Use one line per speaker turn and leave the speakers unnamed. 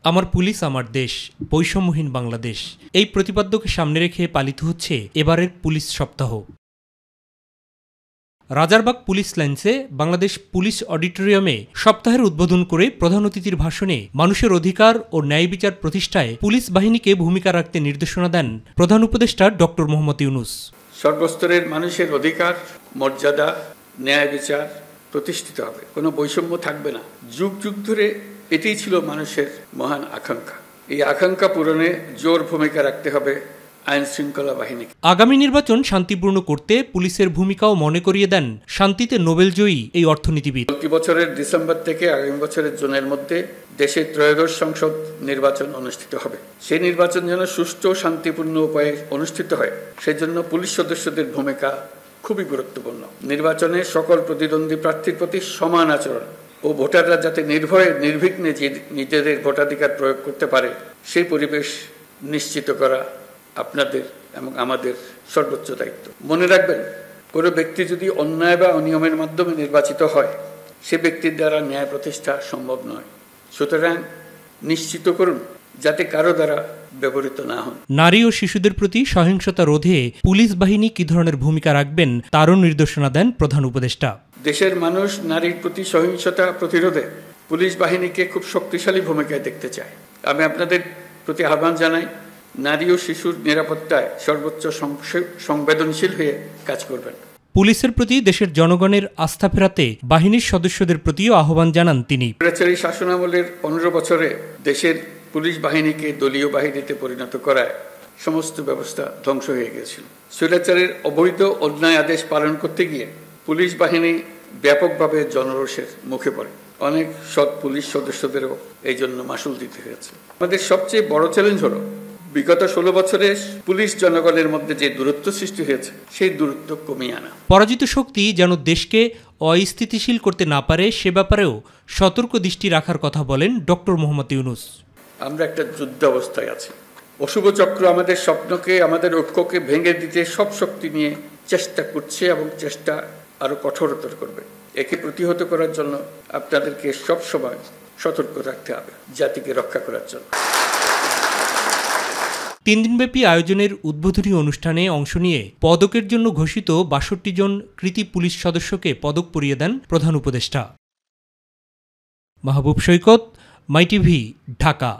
আমার পুলিশ আমার দেশ, বৈষম্যহীন বাংলাদেশ এই প্রতিপাদ্যকে সামনে রেখে পালিত হচ্ছে এবারের পুলিশ সপ্তাহ। রাজারবাগ পুলিশ লাইন্সে বাংলাদেশ পুলিশ অডিটোরিয়ামে সপ্তাহের উদ্বোধন করে প্রধান অতিথির ভাষণে মানুষের অধিকার ও ন্যায় বিচার প্রতিষ্ঠায় পুলিশ বাহিনীকে ভূমিকা রাখতে নির্দেশনা দেন প্রধান উপদেষ্টা ডক্টর মোহাম্মদ ইউনূস।
সর্বস্তরের মানুষের অধিকার, মর্যাদা, ন্যায় বিচার প্রতিষ্ঠিত হবে, কোনো বৈষম্য থাকবে না। যুগ যুগ ধরে এটাই ছিল মানুষের মহান আকাঙ্ক্ষা। এই আকাঙ্ক্ষা পূরণে জোর ভূমিকা রাখতে হবে আইন শৃঙ্খলা বাহিনী।
আগামী নির্বাচন শান্তিপূর্ণ করতে পুলিশের ভূমিকাও মনে করিয়ে দেন শান্তিতে নোবেলজয়ী এই অর্থনীতিবিদ।
চলতি বছরের ডিসেম্বর থেকে আগামী বছরের জুনের মধ্যে দেশে ত্রয়োদশ সংসদ নির্বাচন অনুষ্ঠিত হবে। সেই নির্বাচন যেন সুষ্ঠু ও শান্তিপূর্ণ উপায়ে অনুষ্ঠিত হয়, সেজন্য পুলিশ সদস্যদের ভূমিকা খুবই গুরুত্বপূর্ণ। নির্বাচনে সকল প্রতিদ্বন্দ্বী প্রার্থীর প্রতি সমান আচরণ ও ভোটাররা যাতে নির্ভয়ে নির্বিঘ্নে নিজেদের ভোটাধিকার প্রয়োগ করতে পারে, সেই পরিবেশ নিশ্চিত করা আপনাদের এবং আমাদের সর্বোচ্চ দায়িত্ব। মনে রাখবেন, কোনো ব্যক্তি যদি অন্যায় বা অনিয়মের মাধ্যমে নির্বাচিত হয়, সে ব্যক্তির দ্বারা ন্যায় প্রতিষ্ঠা সম্ভব নয়। সুতরাং নিশ্চিত করুন যাতে কারো দ্বারা ব্যবহৃত না হন।
নারী ও শিশুদের প্রতি সহিংসতা রোধে পুলিশ বাহিনী কি ধরনের ভূমিকা রাখবেন তারও নির্দেশনা দেন প্রধান উপদেষ্টা।
দেশের মানুষ নারীর প্রতি সহিংসতা প্রতিরোধে পুলিশ বাহিনীকে খুব শক্তিশালী ভূমিকায় দেখতে চায়। আমি আপনাদের প্রতি আহ্বান জানাই, নারী ও শিশুর নিরাপত্তায় সর্বোচ্চ সংবেদনশীল হয়ে কাজ করবেন।
পুলিশের প্রতি দেশের জনগণের আস্থা ফেরাতে বাহিনীর সদস্যদের প্রতিও আহ্বান জানান তিনি।
স্বৈরাচারী শাসনামলের 15 বছরে দেশের পুলিশ বাহিনীকে দলীয় বাহিনীতে পরিণত করায় সমস্ত ব্যবস্থা ধ্বংস হয়ে গিয়েছিল। স্বৈরাচারের অবৈধ অন্যায় আদেশ পালন করতে গিয়ে পুলিশ বাহিনী ব্যাপকভাবে জনরোষের মুখে পড়ে। অনেক সৎ পুলিশ সদস্যদেরও এই জন্য মাশুল দিতে হয়েছে। আমাদের সবচেয়ে বড় চ্যালেঞ্জ হলো বিগত 16 বছরে পুলিশ জনগণের মধ্যে যে দূরত্ব সৃষ্টি হয়েছে, সেই দূরত্ব কমিয়ে আনা।
পরাজিত শক্তি যেন দেশকে অস্থিতিশীল করতে না পারে, সে ব্যাপারেও সতর্ক দৃষ্টি রাখার কথা বলেন ডক্টর মোহাম্মদ ইউনূস। আমরা
একটা যুদ্ধ অবস্থায় আছি। অশুভ চক্র আমাদের স্বপ্নকে, আমাদের ঐক্যকে ভেঙে দিতে সব শক্তি নিয়ে চেষ্টা করছে এবং চেষ্টা আরো কঠোরতর করবে। একে প্রতিহত করার জন্য আপনাদেরকে সবসময় সতর্ক থাকতে হবে, জাতিকে রক্ষা করার জন্য।
3 দিনব্যাপী আয়োজনের উদ্বোধনী অনুষ্ঠানে অংশ নিয়ে পদকের জন্য ঘোষিত 62 জন কৃতী পুলিশ সদস্যকে পদক পরিয়ে দেন প্রধান উপদেষ্টা। মাহবুব সৈকত, মাই টিভি, ঢাকা।